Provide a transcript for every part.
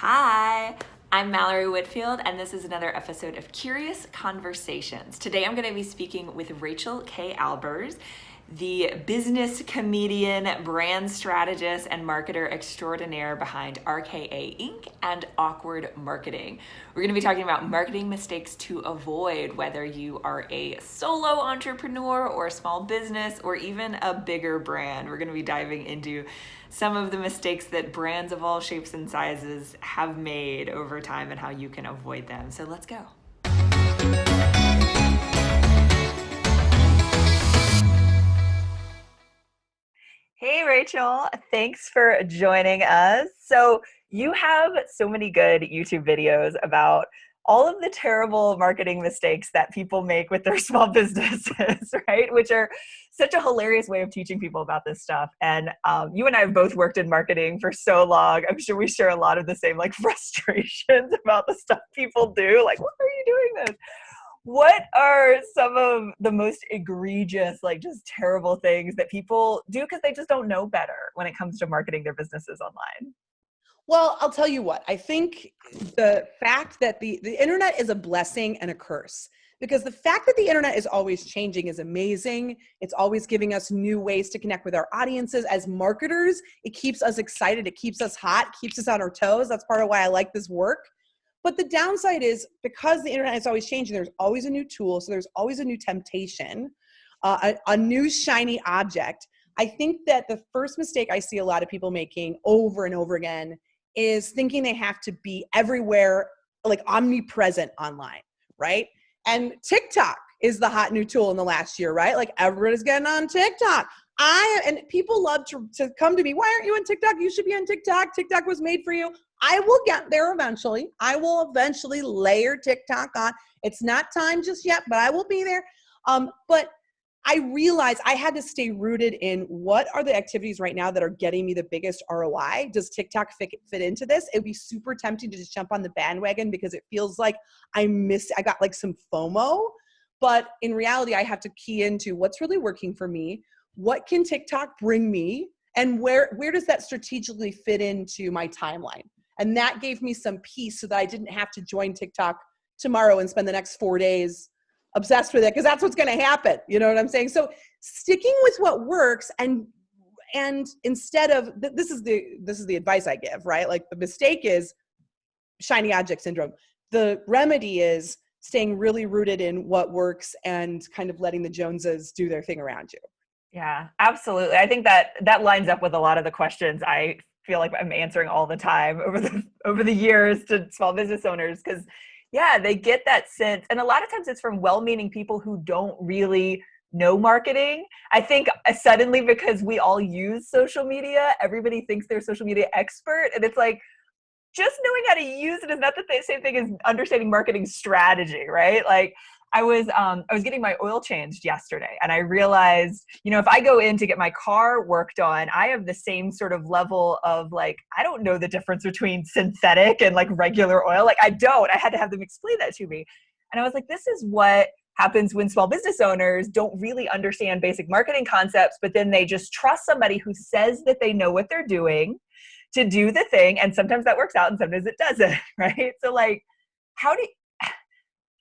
Hi, I'm Mallory Whitfield, and this is another episode of Curious Conversations. Today I'm going to be speaking with Rachael Kay Albers, the business comedian, brand strategist, and marketer extraordinaire behind RKA Inc. and Awkward Marketing. We're going to be talking about marketing mistakes to avoid, whether you are a solo entrepreneur or a small business or even a bigger brand. We're going to be diving into some of the mistakes that brands of all shapes and sizes have made over time and how you can avoid them. So let's go. Hey, Rachael, thanks for joining us. So you have so many good YouTube videos about all of the terrible marketing mistakes that people make with their small businesses, right? Which are such a hilarious way of teaching people about this stuff. And you and I have both worked in marketing for so long. I'm sure we share a lot of the same frustrations about the stuff people do. Like, why are you doing this? What are some of the most egregious, just terrible things that people do because they just don't know better when it comes to marketing their businesses online? Well, I'll tell you what, I think the fact that the internet is a blessing and a curse, because the fact that the internet is always changing is amazing. It's always giving us new ways to connect with our audiences. As marketers, it keeps us excited. It keeps us hot, keeps us on our toes. That's part of why I like this work. But the downside is because the internet is always changing, there's always a new tool. So there's always a new temptation, a new shiny object. I think that the first mistake I see a lot of people making over and over again is thinking they have to be everywhere, like omnipresent online, right? And TikTok is the hot new tool in the last year, right? Like everybody's getting on TikTok. And people love to come to me. Why aren't you on TikTok? You should be on TikTok. TikTok was made for you. I will get there eventually. I will eventually layer TikTok on. It's not time just yet, but I will be there. But I realized I had to stay rooted in what are the activities right now that are getting me the biggest ROI? Does TikTok fit into this? It would be super tempting to just jump on the bandwagon because it feels like I got like some FOMO. But in reality, I have to key into what's really working for me. What can TikTok bring me? And where does that strategically fit into my timeline? And that gave me some peace so that I didn't have to join TikTok tomorrow and spend the next 4 days obsessed with it, because that's what's going to happen. You know what I'm saying? So sticking with what works, and instead of this is the advice I give, right? Like the mistake is shiny object syndrome. The remedy is staying really rooted in what works and kind of letting the Joneses do their thing around you. Yeah, absolutely. I think that lines up with a lot of the questions I feel like I'm answering all the time over the years to small business owners, because yeah, they get that sense. And a lot of times it's from well-meaning people who don't really know marketing. I think suddenly, because we all use social media, everybody thinks they're a social media expert. And it's like, just knowing how to use it is not the same thing as understanding marketing strategy, right? Like I was getting my oil changed yesterday, and I realized, if I go in to get my car worked on, I have the same sort of level of I don't know the difference between synthetic and regular oil. I don't. I had to have them explain that to me. And I was like, this is what happens when small business owners don't really understand basic marketing concepts, but then they just trust somebody who says that they know what they're doing to do the thing. And sometimes that works out and sometimes it doesn't, right? So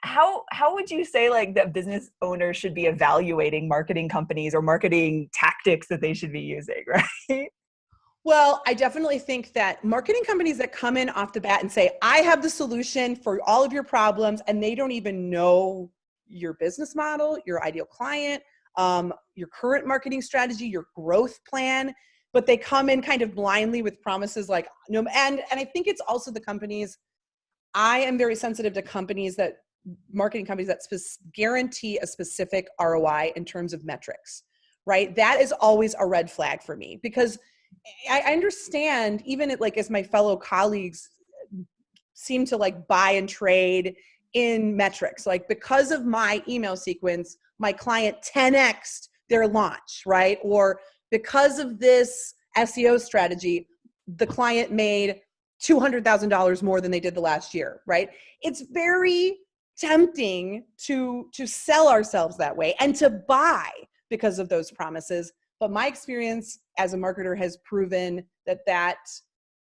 how would you say that business owners should be evaluating marketing companies or marketing tactics that they should be using, right? Well, I definitely think that marketing companies that come in off the bat and say, I have the solution for all of your problems, and they don't even know your business model, your ideal client, your current marketing strategy, your growth plan, but they come in kind of blindly with promises like, no, and I think it's also the companies. I am very sensitive to marketing companies that guarantee a specific ROI in terms of metrics, right? That is always a red flag for me, because I understand, even as my fellow colleagues seem to buy and trade in metrics, because of my email sequence, my client 10x'd their launch, right? Or because of this SEO strategy, the client made $200,000 more than they did the last year, right? It's very tempting to sell ourselves that way and to buy because of those promises. But my experience as a marketer has proven that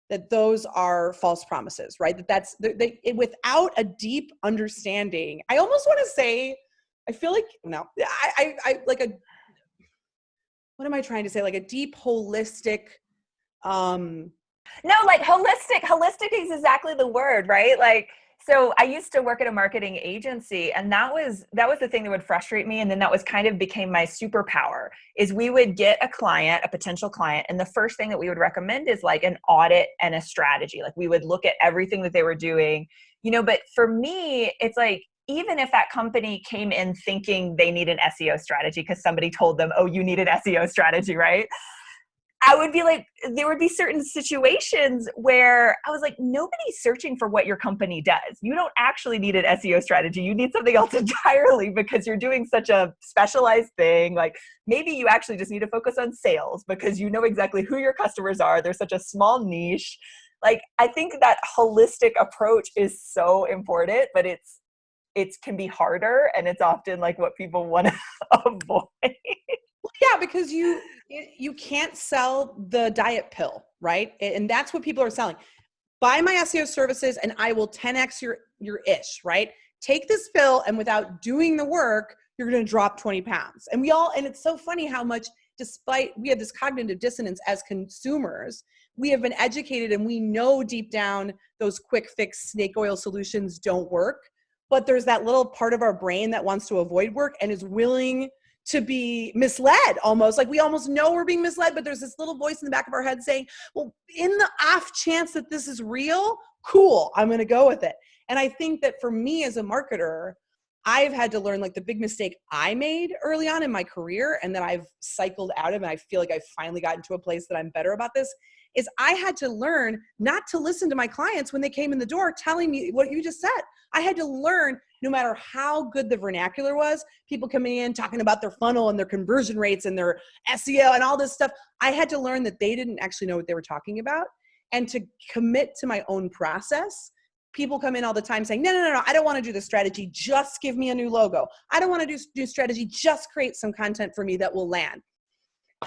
that those are false promises, right? Without a deep understanding, I almost want to say, I feel like, no, I like what am I trying to say? Like a deep, holistic, No, like holistic is exactly the word, right? Like, so I used to work at a marketing agency, and that was the thing that would frustrate me. And then that was kind of became my superpower, is we would get a client, a potential client, and the first thing that we would recommend is like an audit and a strategy. Like, we would look at everything that they were doing, but for me, it's like, even if that company came in thinking they need an SEO strategy because somebody told them, oh, you need an SEO strategy, right? I would be like, there would be certain situations where I was like, nobody's searching for what your company does. You don't actually need an SEO strategy. You need something else entirely, because you're doing such a specialized thing. Like, maybe you actually just need to focus on sales because you know exactly who your customers are. There's such a small niche. Like, I think that holistic approach is so important, but it can be harder, and it's often like what people want to avoid. Yeah, because you can't sell the diet pill, right? And that's what people are selling. Buy my SEO services and I will 10x your ish, right? Take this pill, and without doing the work, you're going to drop 20 pounds. And it's so funny how much, despite we have this cognitive dissonance as consumers, we have been educated and we know deep down those quick fix snake oil solutions don't work. But there's that little part of our brain that wants to avoid work and is willing to be misled, almost like we almost know we're being misled, but there's this little voice in the back of our head saying, well, in the off chance that this is real, cool, I'm going to go with it. And I think that for me as a marketer, I've had to learn, like, the big mistake I made early on in my career, and that I've cycled out of, and I feel like I've finally gotten to a place that I'm better about this, is I had to learn not to listen to my clients when they came in the door telling me what you just said. I had to learn, no matter how good the vernacular was, people coming in talking about their funnel and their conversion rates and their SEO and all this stuff, I had to learn that they didn't actually know what they were talking about, and to commit to my own process. People come in all the time saying, no, I don't want to do the strategy. Just give me a new logo. I don't want to do strategy. Just create some content for me that will land.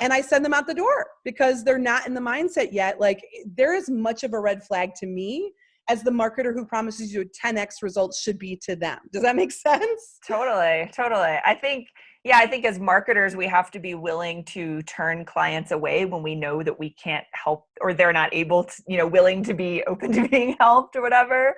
And I send them out the door because they're not in the mindset yet. Like, there is much of a red flag to me as the marketer who promises you 10x results should be to them. Does that make sense? Totally. I think as marketers, we have to be willing to turn clients away when we know that we can't help, or they're not able to, willing to be open to being helped or whatever.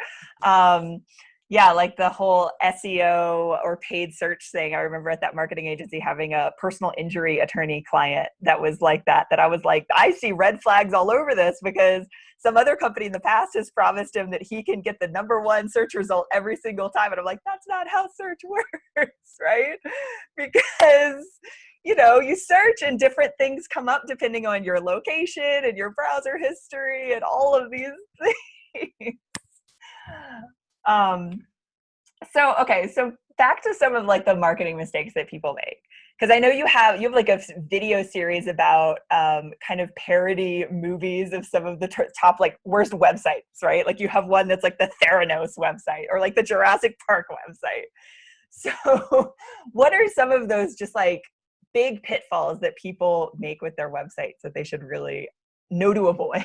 Like the whole SEO or paid search thing. I remember at that marketing agency having a personal injury attorney client that was like that I was like, I see red flags all over this, because some other company in the past has promised him that he can get the #1 search result every single time. And I'm like, that's not how search works, right? Because, you search and different things come up depending on your location and your browser history and all of these things. So back to some of like the marketing mistakes that people make, because I know you have like a video series about kind of parody movies of some of the top like worst websites, right? Like, you have one that's like the Theranos website, or like the Jurassic Park website. So what are some of those just like big pitfalls that people make with their websites that they should really know to avoid?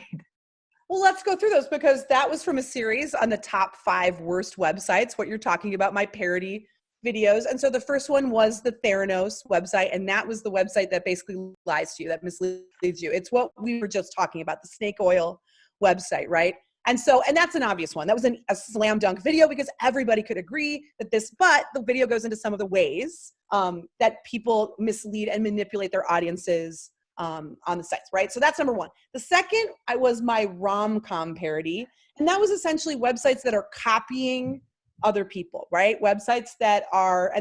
Well, let's go through those, because that was from a series on the top 5 worst websites, what you're talking about, my parody videos. And so the first one was the Theranos website, and that was the website that basically lies to you, that misleads you. It's what we were just talking about, the snake oil website, right? And that's an obvious one. That was a slam dunk video, because everybody could agree that but the video goes into some of the ways that people mislead and manipulate their audiences on the sites, right? So that's number 1. The second, I was my rom-com parody, and that was essentially websites that are copying other people, right? Websites that are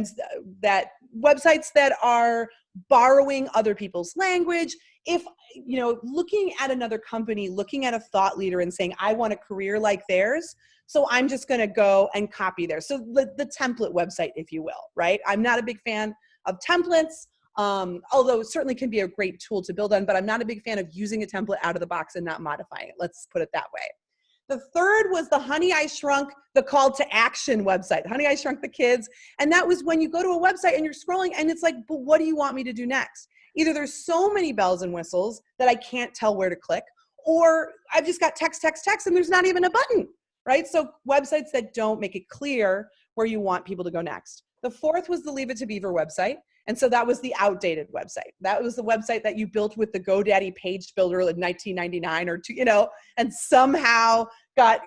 borrowing other people's language. If, looking at another company, looking at a thought leader and saying, I want a career like theirs, so I'm just going to go and copy theirs. So the template website, if you will, right? I'm not a big fan of templates. Although it certainly can be a great tool to build on, but I'm not a big fan of using a template out of the box and not modifying it. Let's put it that way. The third was the Honey, I Shrunk the Call to Action website, Honey, I Shrunk the Kids. And that was when you go to a website and you're scrolling and it's like, but what do you want me to do next? Either there's so many bells and whistles that I can't tell where to click, Or I've just got text, and there's not even a button, right? So websites that don't make it clear where you want people to go next. The fourth was the Leave It to Beaver website. And so that was the outdated website. That was the website that you built with the GoDaddy page builder like 1999 or two, and somehow got,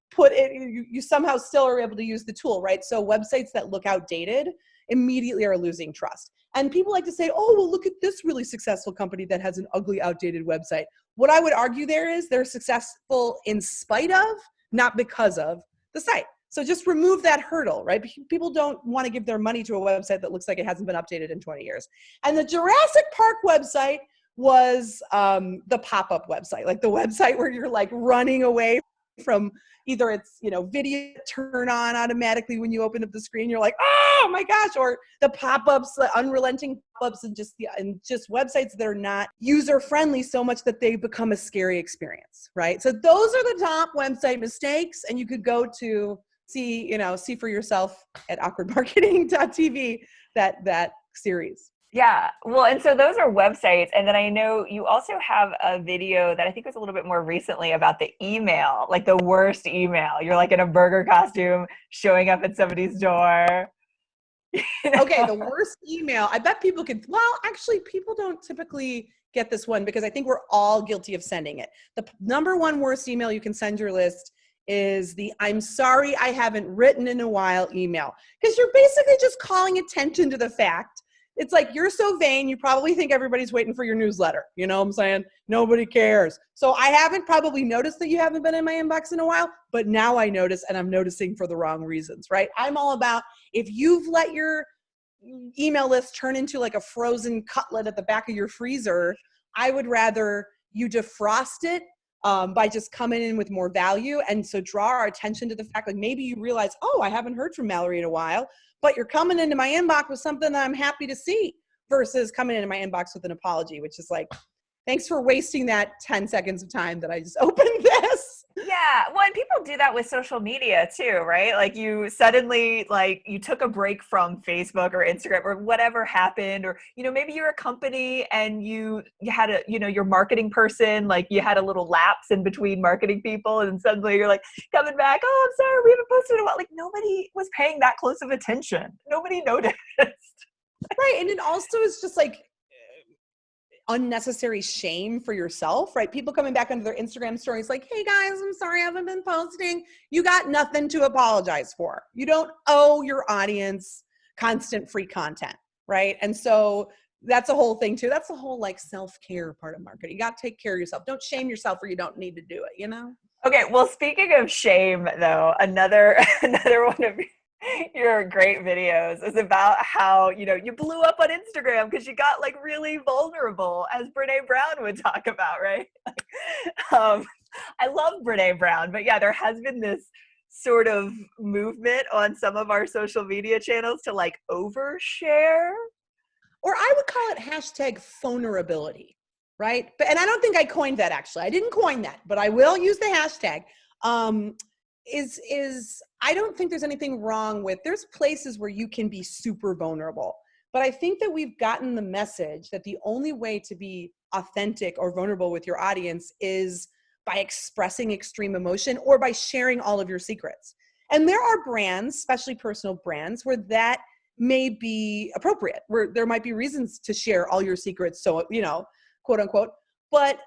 put it, you somehow still are able to use the tool, right? So websites that look outdated immediately are losing trust. And people like to say, oh, well, look at this really successful company that has an ugly, outdated website. What I would argue there is they're successful in spite of, not because of the site. So just remove that hurdle, right? People don't want to give their money to a website that looks like it hasn't been updated in 20 years. And the Jurassic Park website was the pop-up website, like the website where you're like running away from either it's, video turn on automatically when you open up the screen, you're like, oh my gosh, or the pop-ups, the unrelenting pop-ups and just websites that are not user-friendly so much that they become a scary experience, right? So those are the top website mistakes, and you could go to see for yourself at awkwardmarketing.tv that series. Yeah. Well, and so those are websites. And then I know you also have a video that I think was a little bit more recently about the email, like the worst email. You're like in a burger costume showing up at somebody's door. Okay, the worst email. I bet people could, well, actually, people don't typically get this one because I think we're all guilty of sending it. The number one worst email you can send your list is the I'm sorry I haven't written in a while email. Because you're basically just calling attention to the fact. It's like, you're so vain, you probably think everybody's waiting for your newsletter. You know what I'm saying? Nobody cares. So I haven't probably noticed that you haven't been in my inbox in a while, but now I notice, and I'm noticing for the wrong reasons, right? I'm all about, if you've let your email list turn into like a frozen cutlet at the back of your freezer, I would rather you defrost it by just coming in with more value. And so draw our attention to the fact, like maybe you realize, oh, I haven't heard from Mallory in a while, but you're coming into my inbox with something that I'm happy to see versus coming into my inbox with an apology, which is like, thanks for wasting that 10 seconds of time that I just opened this. Yeah. Well, and people do that with social media too, right? Like you suddenly, like you took a break from Facebook or Instagram or whatever happened, or, maybe you're a company and you had a, your marketing person, like you had a little lapse in between marketing people. And suddenly you're like coming back. Oh, I'm sorry, we haven't posted in a while. Like nobody was paying that close of attention. Nobody noticed. Right. And it also is just like unnecessary shame for yourself, right? People coming back onto their Instagram stories like, hey guys, I'm sorry I haven't been posting. You got nothing to apologize for. You don't owe your audience constant free content, right? And so that's a whole thing too. That's the whole like self-care part of marketing. You got to take care of yourself. Don't shame yourself where you don't need to do it, Okay, well, speaking of shame, though, another one of your great videos is about how, you blew up on Instagram because you got like really vulnerable, as Brene Brown would talk about, right? I love Brene Brown, but yeah, there has been this sort of movement on some of our social media channels to like overshare. Or I would call it hashtag vulnerability, right? And I don't think I coined that actually. I didn't coin that, but I will use the hashtag. I don't think there's anything wrong with, there's places where you can be super vulnerable, but I think that we've gotten the message that the only way to be authentic or vulnerable with your audience is by expressing extreme emotion or by sharing all of your secrets. And there are brands, especially personal brands, where that may be appropriate, where there might be reasons to share all your secrets, so, quote unquote, but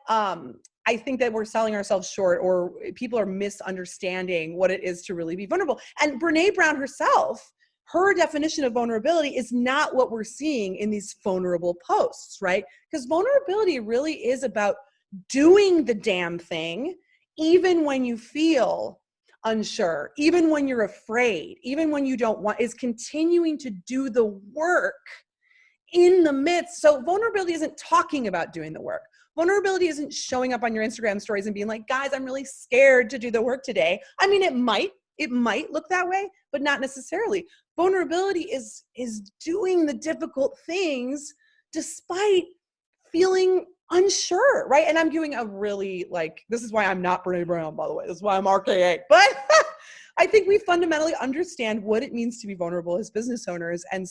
I think that we're selling ourselves short, or people are misunderstanding what it is to really be vulnerable. And Brene Brown herself, her definition of vulnerability is not what we're seeing in these vulnerable posts, right? Because vulnerability really is about doing the damn thing, even when you feel unsure, even when you're afraid, even when you don't want, is continuing to do the work in the midst. So vulnerability isn't talking about doing the work. Vulnerability isn't showing up on your Instagram stories and being like, guys, I'm really scared to do the work today. I mean, it might look that way, but not necessarily. Vulnerability is doing the difficult things despite feeling unsure, right? And I'm doing a really this is why I'm not Brene Brown, by the way. This is why I'm RKA. But I think we fundamentally understand what it means to be vulnerable as business owners. And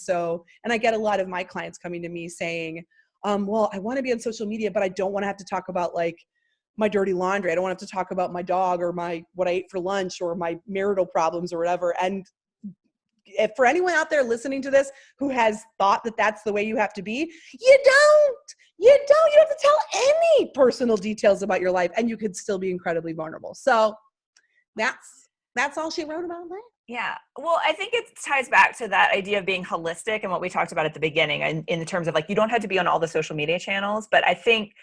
I get a lot of my clients coming to me saying, well, I want to be on social media, but I don't want to have to talk about my dirty laundry. I don't want to have to talk about my dog or what I ate for lunch or my marital problems or whatever. And if for anyone out there listening to this who has thought that that's the way you have to be, you don't. You have to tell any personal details about your life, and you could still be incredibly vulnerable. So that's all she wrote about that. Yeah. Well, I think it ties back to that idea of being holistic and what we talked about at the beginning, and in terms of like, you don't have to be on all the social media channels, but I think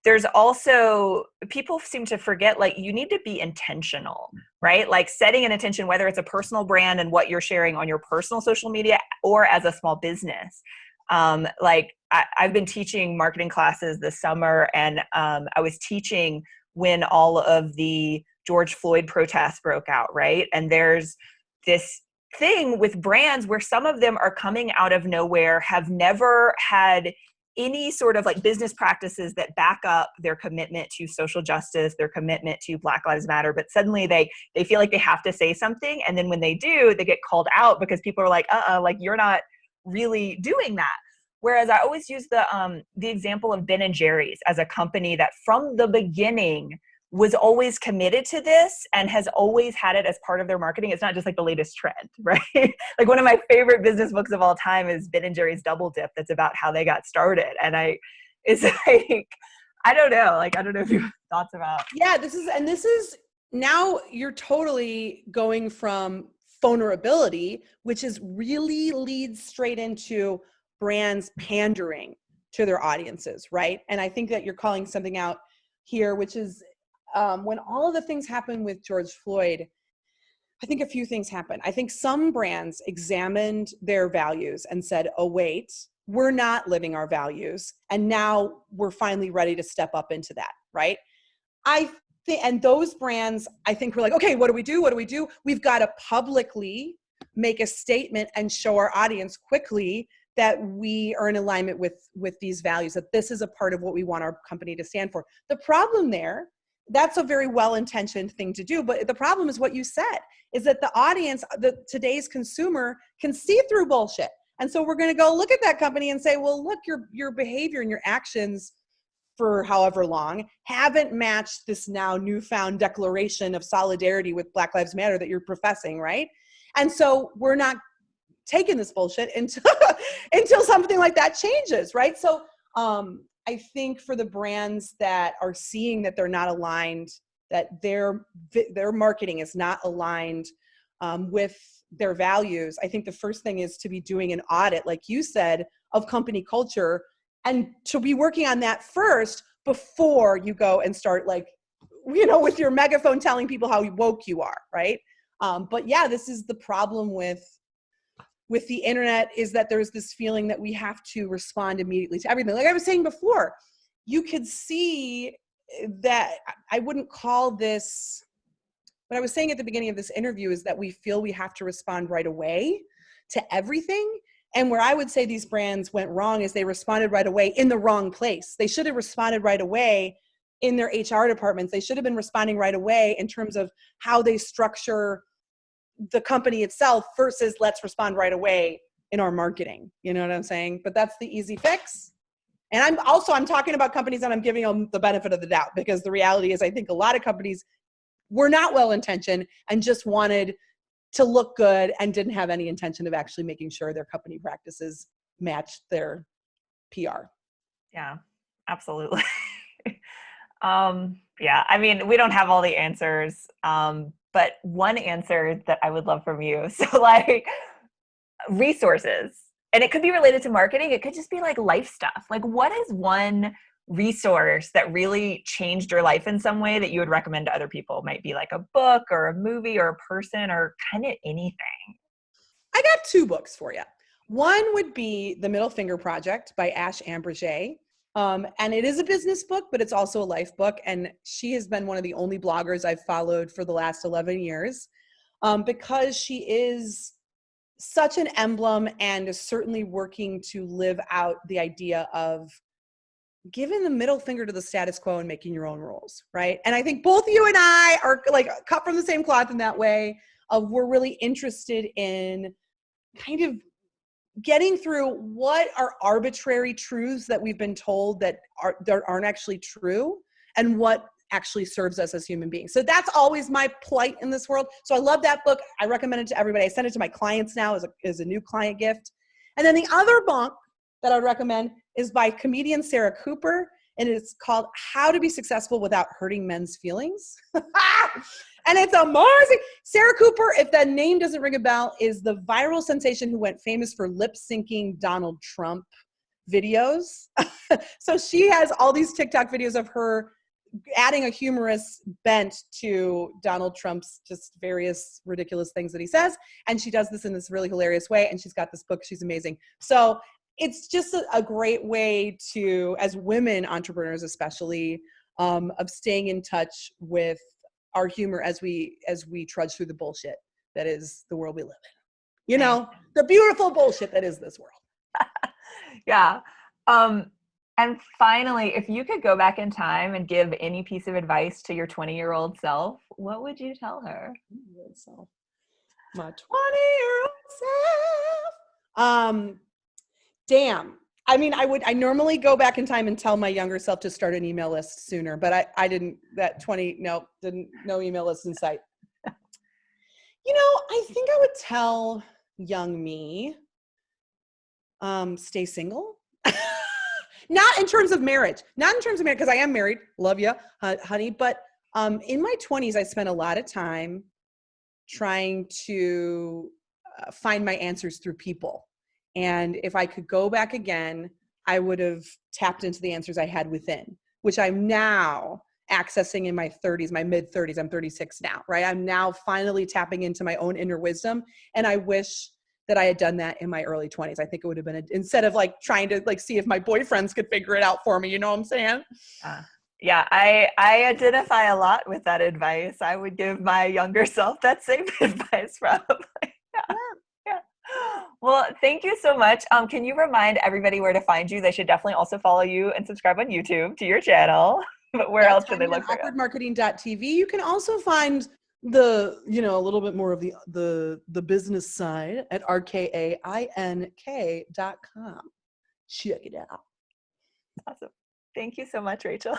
there's also, people seem to forget, like, you need to be intentional, right? Like setting an intention, whether it's a personal brand and what you're sharing on your personal social media or as a small business. Like I've been teaching marketing classes this summer, and I was teaching when all of the George Floyd protests broke out, right? And there's this thing with brands where some of them are coming out of nowhere, have never had any sort of like business practices that back up their commitment to social justice, their commitment to Black Lives Matter, but suddenly they feel like they have to say something. And then when they do, they get called out because people are like, like you're not really doing that. Whereas I always use the example of Ben and Jerry's as a company that from the beginning was always committed to this and has always had it as part of their marketing. It's not just like the latest trend, right? Like one of my favorite business books of all time is Ben and Jerry's Double Dip. That's about how they got started. And it's like, I don't know if you have thoughts about. Yeah, this is now you're totally going from vulnerability, which is really leads straight into brands pandering to their audiences, right? And I think that you're calling something out here, which is when all of the things happened with George Floyd, I think a few things happened. I think some brands examined their values and said, oh, wait, we're not living our values. And now we're finally ready to step up into that, right? And those brands, I think, were like, okay, what do we do? What do we do? We've got to publicly make a statement and show our audience quickly that we are in alignment with these values, that this is a part of what we want our company to stand for. The problem there, that's a very well-intentioned thing to do, but the problem is what you said, is that the audience, today's consumer can see through bullshit. And so we're going to go look at that company and say, well, look, your behavior and your actions for however long haven't matched this now newfound declaration of solidarity with Black Lives Matter that you're professing, right? And so we're not taking this bullshit until something like that changes, right? So I think for the brands that are seeing that they're not aligned, that their marketing is not aligned with their values, I think the first thing is to be doing an audit, like you said, of company culture, and to be working on that first before you go and start, like, with your megaphone telling people how woke you are, right? But yeah, this is the problem with the internet, is that there's this feeling that we have to respond immediately to everything. Like I was saying before, you could see that I wouldn't call this, what I was saying at the beginning of this interview is that we feel we have to respond right away to everything. And where I would say these brands went wrong is they responded right away in the wrong place. They should have responded right away in their HR departments. They should have been responding right away in terms of how they structure the company itself versus let's respond right away in our marketing. You know what I'm saying? But that's the easy fix. And I'm talking about companies that I'm giving them the benefit of the doubt, because the reality is I think a lot of companies were not well-intentioned and just wanted to look good and didn't have any intention of actually making sure their company practices matched their PR. Yeah, absolutely. Yeah, I mean, we don't have all the answers. But one answer that I would love from you, so like resources, and it could be related to marketing. It could just be like life stuff. Like, what is one resource that really changed your life in some way that you would recommend to other people? It might be like a book or a movie or a person or kind of anything. I got 2 books for you. One would be The Middle Finger Project by Ash Ambroget. And it is a business book, but it's also a life book. And she has been one of the only bloggers I've followed for the last 11 years because she is such an emblem and is certainly working to live out the idea of giving the middle finger to the status quo and making your own rules, right? And I think both you and I are like cut from the same cloth in that way of we're really interested in kind of getting through what are arbitrary truths that we've been told that aren't actually true, and what actually serves us as human beings. So that's always my plight in this world. So I love that book. I recommend it to everybody. I send it to my clients now as a new client gift. And then the other book that I would recommend is by comedian Sarah Cooper, and it's called How to Be Successful Without Hurting Men's Feelings. And it's amazing. Sarah Cooper, if that name doesn't ring a bell, is the viral sensation who went famous for lip syncing Donald Trump videos. So she has all these TikTok videos of her adding a humorous bent to Donald Trump's just various ridiculous things that he says. And she does this in this really hilarious way. And she's got this book. She's amazing. So it's just a great way to, as women entrepreneurs especially, of staying in touch with our humor as we trudge through the bullshit that is the world we live in. You know, the beautiful bullshit that is this world. Yeah. And finally, if you could go back in time and give any piece of advice to your 20-year-old self, what would you tell her? My 20-year-old self. Damn. I mean, I normally go back in time and tell my younger self to start an email list sooner, but I didn't, no email list in sight. You know, I think I would tell young me, stay single. Not in terms of marriage, because I am married, love you, honey. But in my 20s, I spent a lot of time trying to find my answers through people. And if I could go back again, I would have tapped into the answers I had within, which I'm now accessing in my 30s, my mid 30s. I'm 36 now, right? I'm now finally tapping into my own inner wisdom. And I wish that I had done that in my early 20s. I think it would have been, instead of like trying to like see if my boyfriends could figure it out for me. You know what I'm saying? Yeah, I identify a lot with that advice. I would give my younger self that same advice probably. Yeah. Well, thank you so much. Can you remind everybody where to find you? They should definitely also follow you and subscribe on YouTube to your channel. But where else should they look for you? Awkwardmarketing.tv. You can also find a little bit more of the business side at rkaink.com. Check it out. Awesome. Thank you so much, Rachel.